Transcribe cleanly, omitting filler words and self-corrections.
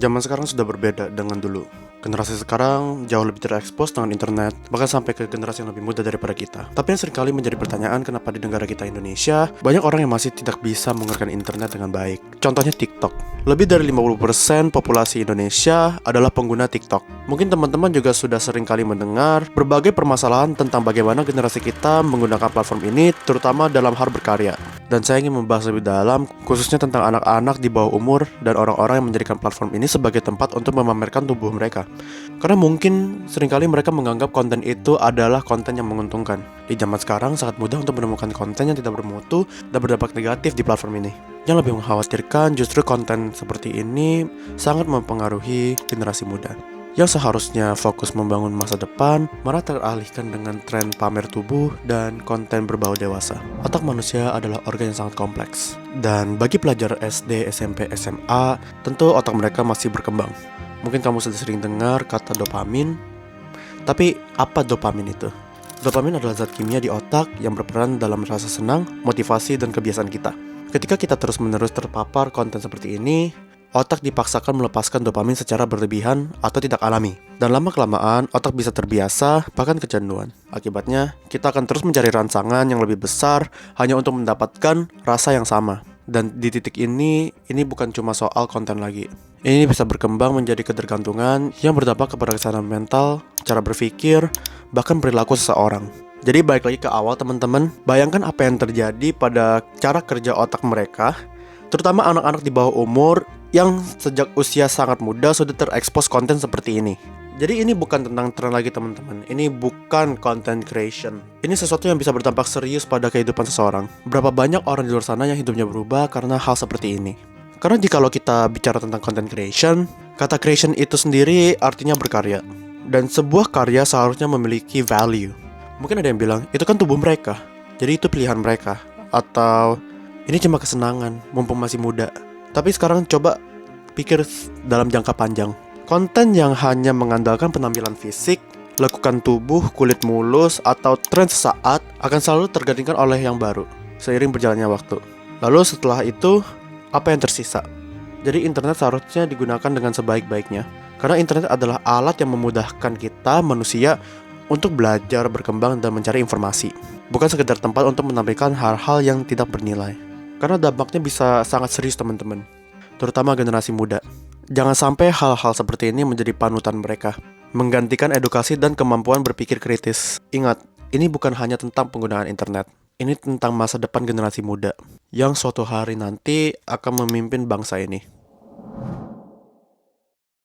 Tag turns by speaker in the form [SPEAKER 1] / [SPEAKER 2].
[SPEAKER 1] Zaman sekarang sudah berbeda dengan dulu. Generasi sekarang jauh lebih terekspos dengan internet, bahkan sampai ke generasi yang lebih muda daripada kita. Tapi yang seringkali menjadi pertanyaan, kenapa di negara kita Indonesia, banyak orang yang masih tidak bisa menggunakan internet dengan baik. Contohnya TikTok. Lebih dari 50% populasi Indonesia adalah pengguna TikTok. Mungkin teman-teman juga sudah sering kali mendengar berbagai permasalahan tentang bagaimana generasi kita menggunakan platform ini, terutama dalam hal berkarya. Dan saya ingin membahas lebih dalam, khususnya tentang anak-anak di bawah umur dan orang-orang yang menjadikan platform ini sebagai tempat untuk memamerkan tubuh mereka. Karena mungkin seringkali mereka menganggap konten itu adalah konten yang menguntungkan. Di zaman sekarang sangat mudah untuk menemukan konten yang tidak bermutu dan berdampak negatif di platform ini. Yang lebih mengkhawatirkan justru konten seperti ini sangat mempengaruhi generasi muda yang seharusnya fokus membangun masa depan, malah teralihkan dengan tren pamer tubuh dan konten berbau dewasa. Otak manusia adalah organ yang sangat kompleks. Dan bagi pelajar SD, SMP, SMA, tentu otak mereka masih berkembang. Mungkin kamu sudah sering dengar kata dopamin. Tapi apa dopamin itu? Dopamin adalah zat kimia di otak yang berperan dalam rasa senang, motivasi, dan kebiasaan kita. Ketika kita terus-menerus terpapar konten seperti ini, otak dipaksakan melepaskan dopamin secara berlebihan atau tidak alami. Dan lama-kelamaan, otak bisa terbiasa, bahkan kecanduan. Akibatnya, kita akan terus mencari rangsangan yang lebih besar hanya untuk mendapatkan rasa yang sama. Dan di titik ini bukan cuma soal konten lagi. Ini bisa berkembang menjadi ketergantungan yang berdampak kepada kesehatan mental, cara berpikir, bahkan perilaku seseorang. Jadi balik lagi ke awal teman-teman, bayangkan apa yang terjadi pada cara kerja otak mereka, terutama anak-anak di bawah umur yang sejak usia sangat muda sudah terekspos konten seperti ini. Jadi ini bukan tentang tren lagi teman-teman. Ini bukan content creation. Ini sesuatu yang bisa berdampak serius pada kehidupan seseorang. Berapa banyak orang di luar sana yang hidupnya berubah karena hal seperti ini. Karena jikalau kita bicara tentang content creation, kata creation itu sendiri artinya berkarya. Dan sebuah karya seharusnya memiliki value. Mungkin ada yang bilang, itu kan tubuh mereka, jadi itu pilihan mereka. Atau ini cuma kesenangan, mumpung masih muda. Tapi sekarang coba pikir dalam jangka panjang. Konten yang hanya mengandalkan penampilan fisik, lekukan tubuh, kulit mulus, atau tren sesaat akan selalu tergantikan oleh yang baru seiring berjalannya waktu. Lalu setelah itu, apa yang tersisa? Jadi internet seharusnya digunakan dengan sebaik-baiknya. Karena internet adalah alat yang memudahkan kita, manusia, untuk belajar, berkembang, dan mencari informasi. Bukan sekedar tempat untuk menampilkan hal-hal yang tidak bernilai. Karena dampaknya bisa sangat serius teman-teman, terutama generasi muda. Jangan sampai hal-hal seperti ini menjadi panutan mereka, menggantikan edukasi dan kemampuan berpikir kritis. Ingat, ini bukan hanya tentang penggunaan internet. Ini tentang masa depan generasi muda, yang suatu hari nanti akan memimpin bangsa ini.